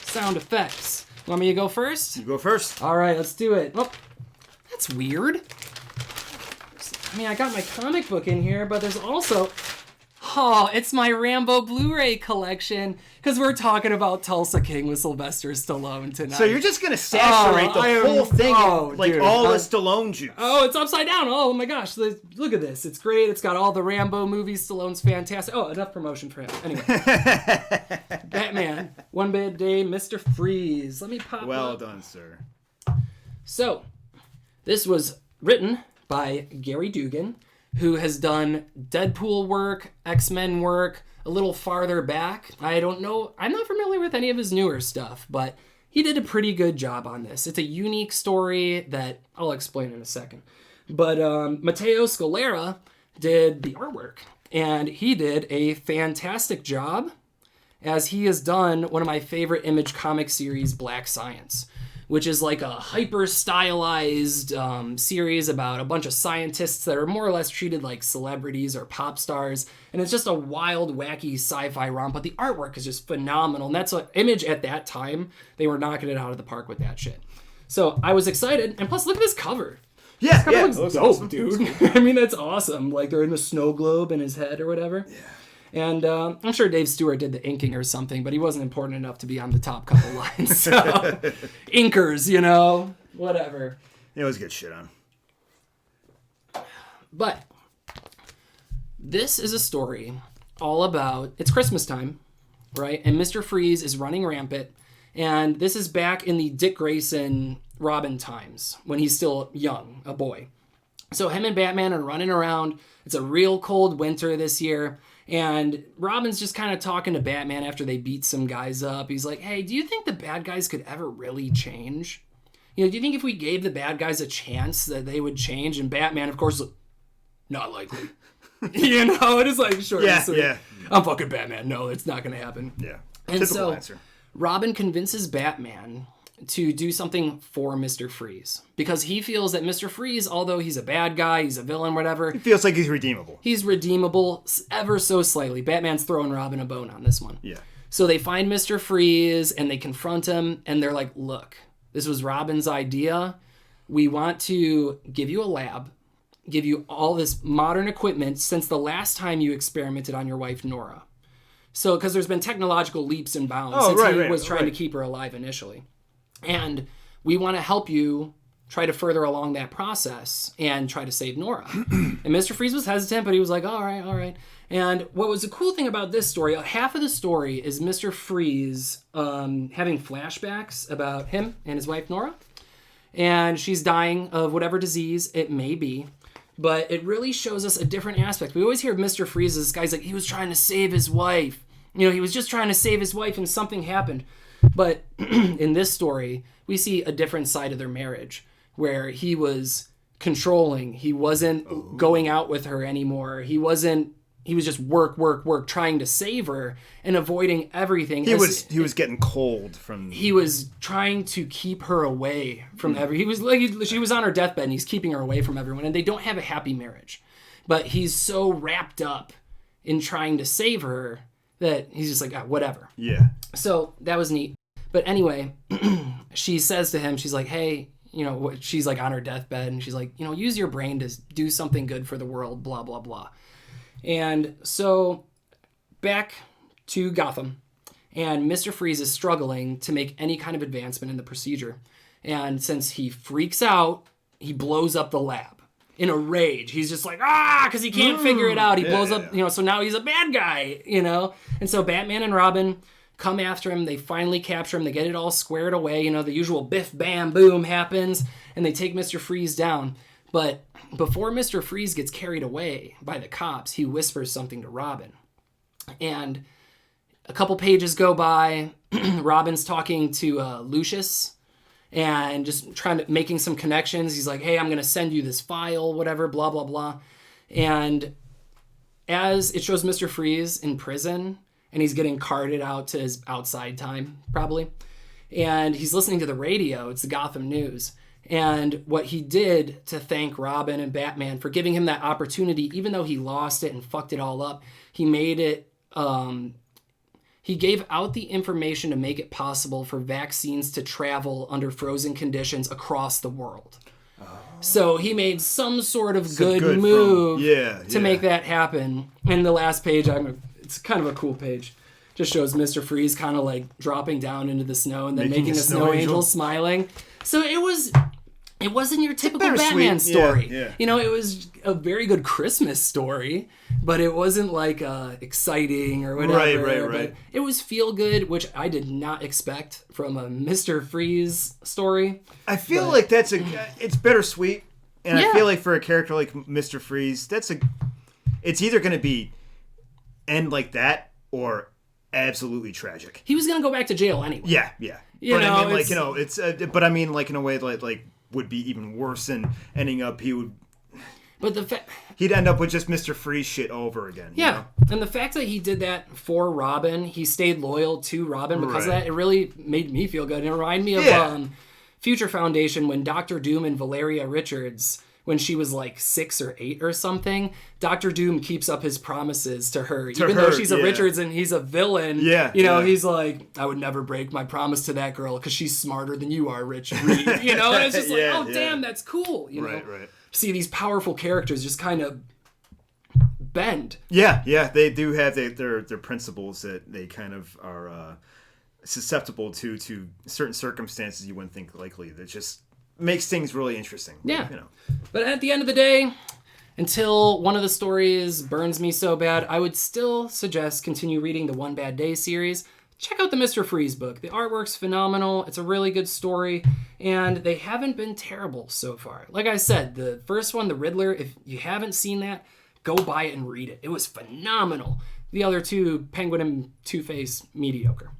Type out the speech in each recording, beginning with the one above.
Sound effects. Want me to go first? You go first. All right, let's do it. Oh, that's weird. I mean, I got my comic book in here, but there's also... Oh, it's my Rambo Blu-ray collection, because we're talking about Tulsa King with Sylvester Stallone tonight. So you're just going to saturate the whole thing in, like, dude, all the Stallone juice. Oh, it's upside down. Oh, my gosh. Look at this. It's great. It's got all the Rambo movies. Stallone's fantastic. Oh, enough promotion for him. Anyway. Batman. One Bad Day, Mr. Freeze. Let me pop Well up. done, sir. So, this was written by Gary Dugan, who has done Deadpool work, X-Men work, a little farther back. I don't know. I'm not familiar with any of his newer stuff, but he did a pretty good job on this. It's a unique story that I'll explain in a second. But Matteo Scalera did the artwork, and he did a fantastic job, as he has done one of my favorite Image comic series, Black Science, which is like a hyper-stylized series about a bunch of scientists that are more or less treated like celebrities or pop stars. And it's just a wild, wacky sci-fi romp, but the artwork is just phenomenal. And that's what Image at that time, they were knocking it out of the park with that shit. So I was excited. And plus, look at this cover. Yeah, This cover looks dope, awesome. dude. I mean, that's awesome. Like, they're in the snow globe in his head or whatever. Yeah. And I'm sure Dave Stewart did the inking or something, but he wasn't important enough to be on the top couple lines. So, inkers, you know, whatever. He always gets shit on. But this is a story all about, it's Christmas time, right? And Mr. Freeze is running rampant. And this is back in the Dick Grayson Robin times, when he's still young, a boy. So him and Batman are running around. It's a real cold winter this year. And Robin's just kind of talking to Batman after they beat some guys up. He's like, hey, do you think the bad guys could ever really change? You know, do you think if we gave the bad guys a chance that they would change? And Batman, of course, not likely. You know, it is like, sure. Yeah. I'm fucking Batman. No, it's not going to happen. Yeah. And Typical so answer. Robin convinces Batman to do something for Mr. Freeze, because he feels that Mr. Freeze, although he's a bad guy, he's a villain, whatever, He feels like he's redeemable. he's redeemable ever so slightly. Batman's throwing Robin a bone on this one. Yeah. So they find Mr. Freeze and they confront him, and they're like, look, this was Robin's idea. We want to give you a lab, give you all this modern equipment since the last time you experimented on your wife, Nora. So, because there's been technological leaps and bounds since he was trying to keep her alive initially. And we want to help you try to further along that process and try to save Nora. And Mr. Freeze was hesitant, but he was like, all right. And what was the cool thing about this story, half of the story is Mr. Freeze having flashbacks about him and his wife, Nora. And she's dying of whatever disease it may be. But it really shows us a different aspect. We always hear Mr. Freeze, this guy's like, he was trying to save his wife. You know, he was just trying to save his wife and something happened. But in this story, we see a different side of their marriage where he was controlling. He wasn't going out with her anymore. He was just work, trying to save her and avoiding everything. He was getting cold from... He was trying to keep her away from she was on her deathbed and he's keeping her away from everyone, and they don't have a happy marriage. But he's so wrapped up in trying to save her that he's just like, whatever. Yeah. So that was neat. But anyway, she says to him, she's like, hey, you know, she's like on her deathbed and she's like, you know, use your brain to do something good for the world, blah, blah, blah. And so back to Gotham, and Mr. Freeze is struggling to make any kind of advancement in the procedure. And since he freaks out, he blows up the lab in a rage. He's just like, because he can't figure it out. He blows up, you know, so now he's a bad guy, you know. And so Batman and Robin come after him. They finally capture him. They get it all squared away. You know, the usual biff, bam, boom happens, and they take Mr. Freeze down. But before Mr. Freeze gets carried away by the cops, he whispers something to Robin. And a couple pages go by. Robin's talking to Lucius and just making some connections. He's like, hey, I'm going to send you this file, whatever, blah, blah, blah. And as it shows Mr. Freeze in prison, and he's getting carted out to his outside time, probably. And he's listening to the radio. It's the Gotham News. And what he did to thank Robin and Batman for giving him that opportunity, even though he lost it and fucked it all up, he made it He gave out the information to make it possible for vaccines to travel under frozen conditions across the world. So he made some sort of good move to make that happen. And the last page, it's kind of a cool page. Just shows Mr. Freeze kind of like dropping down into the snow and then making a snow angel smiling. So it wasn't your typical Batman story. Yeah. You know, it was a very good Christmas story, but it wasn't like exciting or whatever. Right. But it was feel good, which I did not expect from a Mr. Freeze story. I feel like it's bittersweet, and I feel like for a character like Mr. Freeze, it's either going to be end like that or absolutely tragic. He was going to go back to jail anyway. Yeah. But I mean, like, you know, but I mean, like, in a way that, like, would be even worse than ending up, he'd end up with just Mr. Freeze shit over again. Yeah. You know? And the fact that he did that for Robin, he stayed loyal to Robin because of that, it really made me feel good. It reminded me of Future Foundation when Dr. Doom and Valeria Richards, when she was like 6 or 8 or something, Dr. Doom keeps up his promises to her. Even though she's a Richards and he's a villain, he's like, I would never break my promise to that girl because she's smarter than you are, Rich Reed. You know, and it's just like, damn, that's cool. You know? Right. See these powerful characters just kind of bend. Yeah, they do have their principles that they kind of are susceptible to certain circumstances you wouldn't think likely. That just makes things really interesting. Yeah. You know. But at the end of the day, until one of the stories burns me so bad, I would still suggest continue reading the One Bad Day series. Check out the Mr. Freeze book. The artwork's phenomenal. It's a really good story, and they haven't been terrible so far. Like I said, the first one, The Riddler, if you haven't seen that, go buy it and read it. It was phenomenal. The other two, Penguin and Two-Face, mediocre.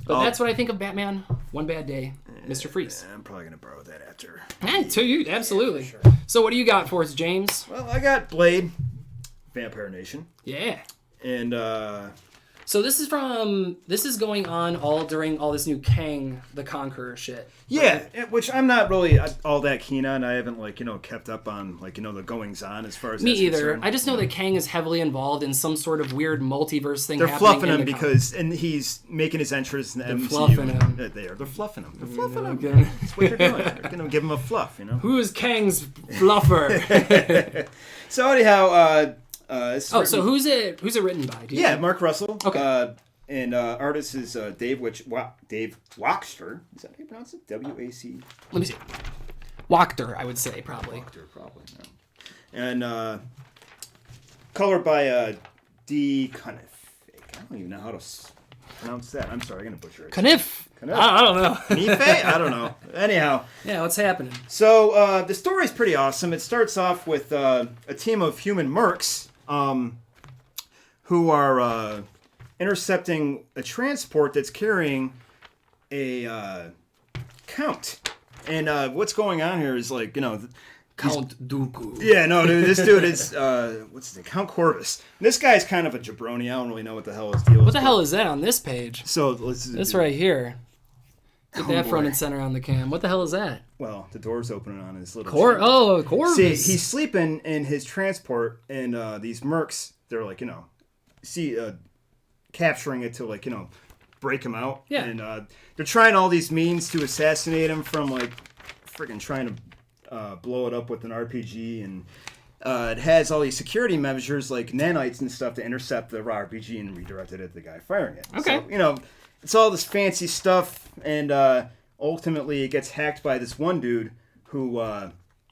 But that's what I think of Batman, One Bad Day, Mr. Freeze. I'm probably going to borrow that after. To you, absolutely. Yeah, sure. So what do you got for us, James? Well, I got Blade, Vampire Nation. Yeah. And, So this is going on all during all this new Kang the Conqueror shit. Yeah, which I'm not really all that keen on. I haven't, like, you know, kept up on, like, you know, the goings on as far as me that's either. concerned. I just know that Kang is heavily involved in some sort of weird multiverse thing. They're happening fluffing him because, and he's making his entrance in the MCU. Fluffing him. They're fluffing him. They're fluffing him. Okay. That's what they're doing. They're going to give him a fluff, you know. Who is Kang's fluffer? So anyhow, so who's it written by? Do you know? Mark Russell. Okay. And artist is Dave Wachter. Is that how you pronounce it? W-A-C. Let me see. Wachter, I would say, probably. Wachter, probably. No. And colored by D. Cunniff. I don't even know how to pronounce that. I'm sorry, I'm going to butcher it. Cunniff. I don't know. Cunniff? I don't know. Anyhow. Yeah, what's happening? So the story's pretty awesome. It starts off with a team of human mercs who are intercepting a transport that's carrying a count. And what's going on here is, like, you know... Count Dooku. Yeah, no, dude, this dude is, what's his name? Count Corvus. And this guy's kind of a jabroni. I don't really know what the hell his deal is. What the hell is that on this page? So, let's... This right here. Get that front and center on the cam. What the hell is that? Well, the door's opening on his little... Corvus. See, he's sleeping in his transport, and these mercs, they're like, you know... capturing it to, like, you know, break him out. Yeah. And they're trying all these means to assassinate him, from, like, freaking trying to blow it up with an RPG. And it has all these security measures, like nanites and stuff, to intercept the raw RPG and redirect it at the guy firing it. Okay. So, you know, it's all this fancy stuff. And ultimately it gets hacked by this one dude who...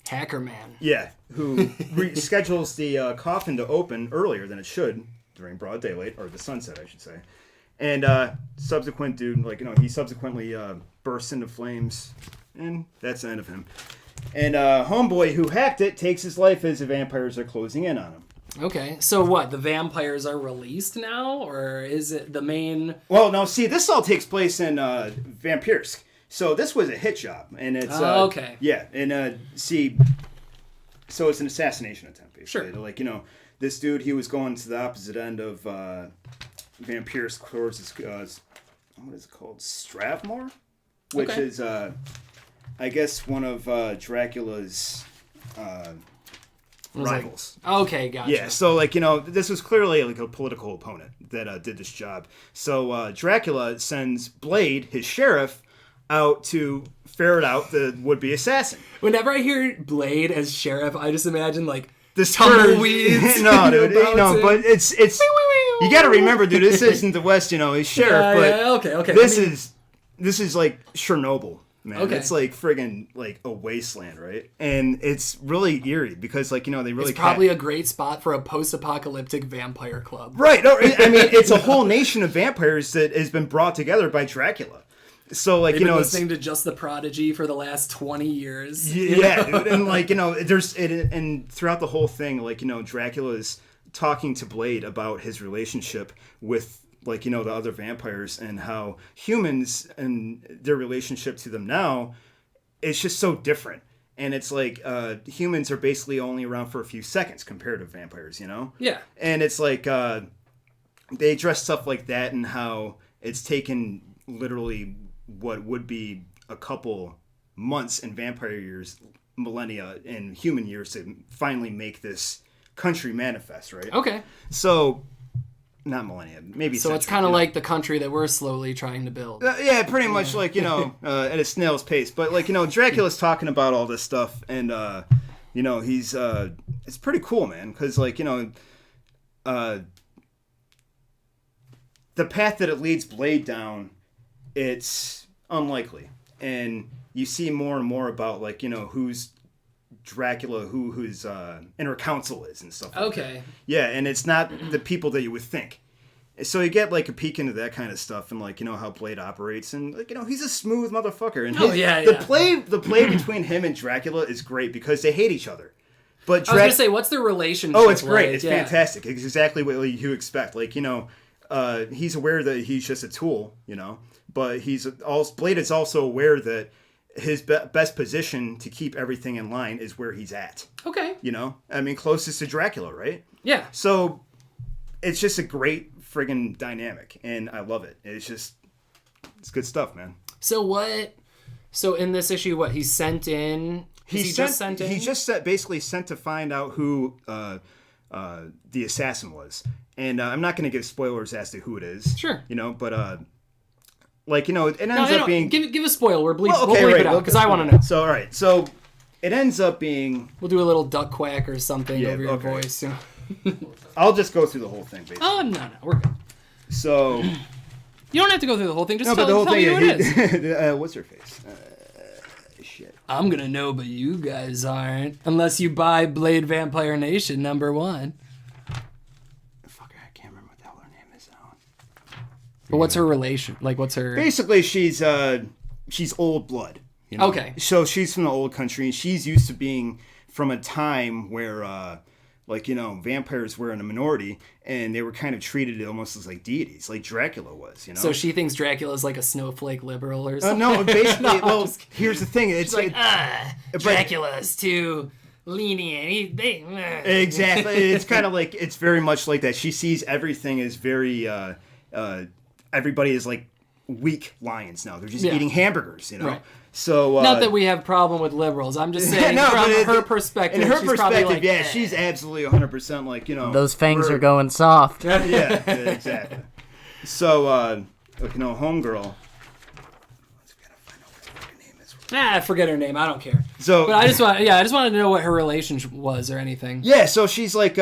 Hacker Man. Yeah, who schedules the coffin to open earlier than it should. During broad daylight, or the sunset, I should say. And subsequent dude, like, you know, he subsequently bursts into flames, and that's the end of him. And homeboy who hacked it takes his life as the vampires are closing in on him. Okay, so what, the vampires are released now, or is it the main... Well, no, see, this all takes place in Vampirsk. So this was a hit job, and it's... okay. Yeah, and see, so it's an assassination attempt, basically. Sure. Like, you know... This dude, he was going to the opposite end of Vampirsk towards his, what is it called? Stravmore? Which is, I guess, one of Dracula's rivals. Okay, gotcha. Yeah, so like this was clearly like a political opponent that did this job. So Dracula sends Blade, his sheriff, out to ferret out the would-be assassin. Whenever I hear Blade as sheriff, I just imagine like This tumbleweeds. No, dude, but it's you got to remember, dude. This isn't the West, he's sheriff, but okay. This is like Chernobyl. Man, Okay. it's like friggin' like a wasteland, right? And it's really eerie because like they really it's probably a great spot for a post-apocalyptic vampire club. right. No, I mean it's a whole nation of vampires that has been brought together by Dracula. So like They've been listening to Just the Prodigy for the last 20 years. Yeah, dude, and like there's and throughout the whole thing, like Dracula is talking to Blade about his relationship with like the other vampires and how humans and their relationship to them now is just so different. And it's like humans are basically only around for a few seconds compared to vampires, Yeah. And it's like they address stuff like that and how it's taken literally what would be a couple months in vampire years, millennia in human years to finally make this country manifest, right? Okay. So not millennia, maybe. So it's kind of like the country that we're slowly trying to build. Yeah, pretty much like at a snail's pace. But like Dracula's talking about all this stuff, and he's it's pretty cool, man, because like the path that it leads Blade down, it's unlikely, and you see more and more about like who's Dracula, who his inner council is and stuff like that. Yeah, and it's not the people that you would think. So you get like a peek into that kind of stuff and like how Blade operates, and like he's a smooth motherfucker. And the play between him and Dracula is great because they hate each other. But I was gonna say, what's their relationship? Oh, it's great. Like? It's fantastic. It's exactly what you expect. Like he's aware that he's just a tool, but Blade is also aware that his best position to keep everything in line is where he's at. Okay. I mean, closest to Dracula, right? Yeah. So it's just a great friggin' dynamic, and I love it. It's good stuff, man. So in this issue, what he's sent in? He's just basically sent to find out who the assassin was, and I'm not going to give spoilers as to who it is. Sure. But. It ends up being... Give a spoil. We'll bleep it out, because I want to know. So, all right. So, it ends up being... We'll do a little duck quack or something over your voice. I'll just go through the whole thing, basically. Oh, no. We're good. So... You don't have to go through the whole thing. Just tell me who it is. What's her face? Shit. I'm going to know, but you guys aren't. Unless you buy Blade Vampire Nation #1. But what's her relation? Like, what's her... Basically, she's old blood. Okay. So she's from the old country, and she's used to being from a time where, vampires were in a minority, and they were kind of treated almost as like deities, like Dracula was, So she thinks Dracula's like a snowflake liberal or something? No, basically, here's the thing. It's like, Dracula's too... lenient. Exactly. It's kind of like, it's very much like that. She sees everything as very... everybody is like weak lions now. They're just eating hamburgers, Right. So not that we have problem with liberals. I'm just saying from her perspective. In her she's perspective, like, she's absolutely 100% like Those fangs are going soft. Yeah, exactly. So homegirl. I forget her name. I don't care. So, but I just wanted to know what her relationship was or anything. Yeah, so she's like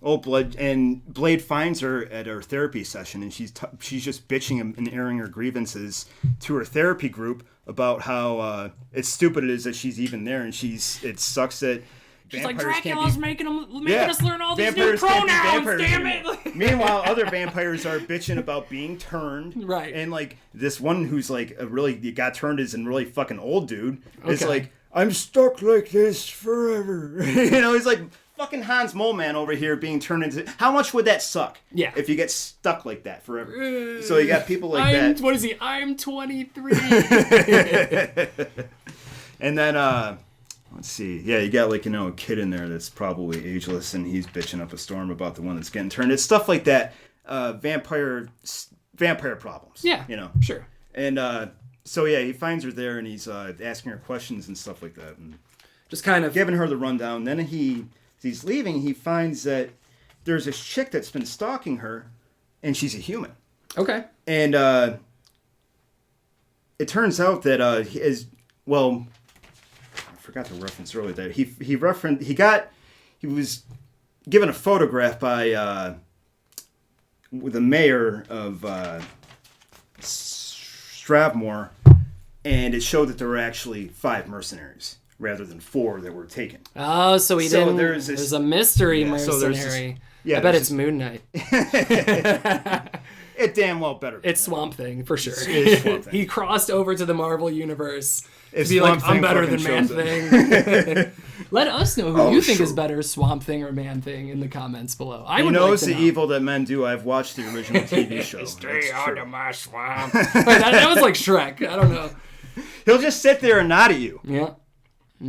old blood, and Blade finds her at her therapy session, and she's just bitching and airing her grievances to her therapy group about how it's stupid it is that she's even there, and it sucks that she's like, Dracula's making us learn all these new pronouns, damn it! Meanwhile, other vampires are bitching about being turned. Right. And like this one who's like got turned is a really fucking old dude. It's like, I'm stuck like this forever. He's like fucking Hans Moleman over here being turned into... How much would that suck? Yeah. If you get stuck like that forever. So you got people like that. What is he? I'm 23. And then, let's see. Yeah, you got like, a kid in there that's probably ageless, and he's bitching up a storm about the one that's getting turned. It's stuff like that. Vampire problems. Yeah. Sure. And so, yeah, he finds her there, and he's asking her questions and stuff like that. And just kind of... giving her the rundown. Then he he's leaving, he finds that there's this chick that's been stalking her, and she's a human. Okay. And it turns out that I forgot to reference earlier that he was given a photograph by the mayor of Stravmore, and it showed that there were actually 5 mercenaries rather than 4 that were taken. Oh, so didn't. There's a mystery mercenary. I bet it's Moon Knight. It damn well better be. It's Swamp Thing, for sure. It is Swamp Thing. He crossed over to the Marvel Universe to It's be Swamp like, I'm Thing better than fucking Man Thing. Let us know who you think is sure. better, Swamp Thing or Man Thing, in the comments below. I He would knows like to the know. evil that men do. I've watched the original TV show. Stay out of my swamp. that was like Shrek. I don't know. He'll just sit there and nod at you. Yeah.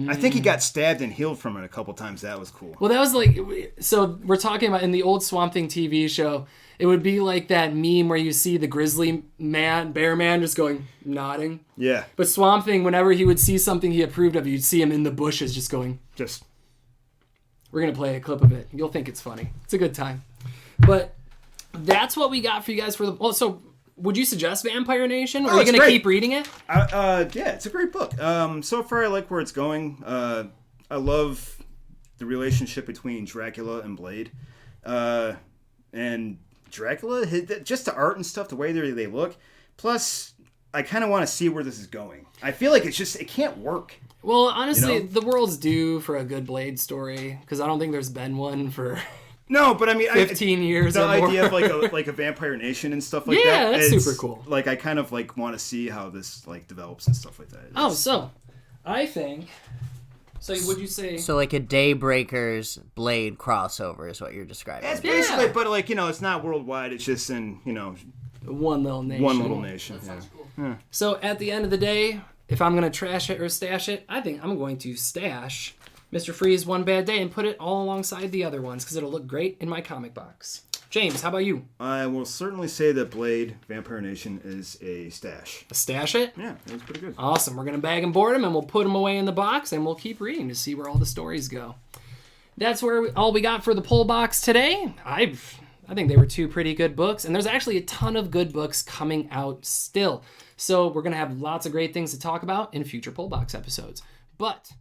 I think he got stabbed and healed from it a couple times. That was cool. Well, that was like, so we're talking about in the old Swamp Thing TV show, it would be like that meme where you see the grizzly bear man just going, nodding. Yeah. But Swamp Thing, whenever he would see something he approved of, you'd see him in the bushes just going, Just. we're going to play a clip of it. You'll think it's funny. It's a good time. But that's what we got for you guys for the, well, so would you suggest Vampire Nation? Or are you it's going to great. keep reading it? Yeah, it's a great book. So far, I like where it's going. I love the relationship between Dracula and Blade. And Dracula, just the art and stuff, the way they look. Plus, I kind of want to see where this is going. I feel like it can't work. Well, honestly, You know? the world's due for a good Blade story, because I don't think there's been one for No, but I mean, 15 years the or more. idea of like a Vampire Nation and stuff like that. Yeah, that's it's, super cool. Like I kind of like want to see how this like develops and stuff like that. Oh, so I think. So would you say? So like a Daybreakers Blade crossover is what you're describing. It's basically, but like it's not worldwide. It's just in One little nation. one little nation. Yeah. Cool. So at the end of the day, if I'm gonna trash it or stash it, I think I'm going to stash Mr. Freeze One Bad Day and put it all alongside the other ones because it'll look great in my comic box. James, how about you? I will certainly say that Blade Vampire Nation is a stash. Stash it? Yeah, it was pretty good. Awesome. We're going to bag and board them, and we'll put them away in the box, and we'll keep reading to see where all the stories go. That's where all we got for the Pull Box today. I think they were 2 pretty good books, and there's actually a ton of good books coming out still. So we're going to have lots of great things to talk about in future Pull Box episodes. But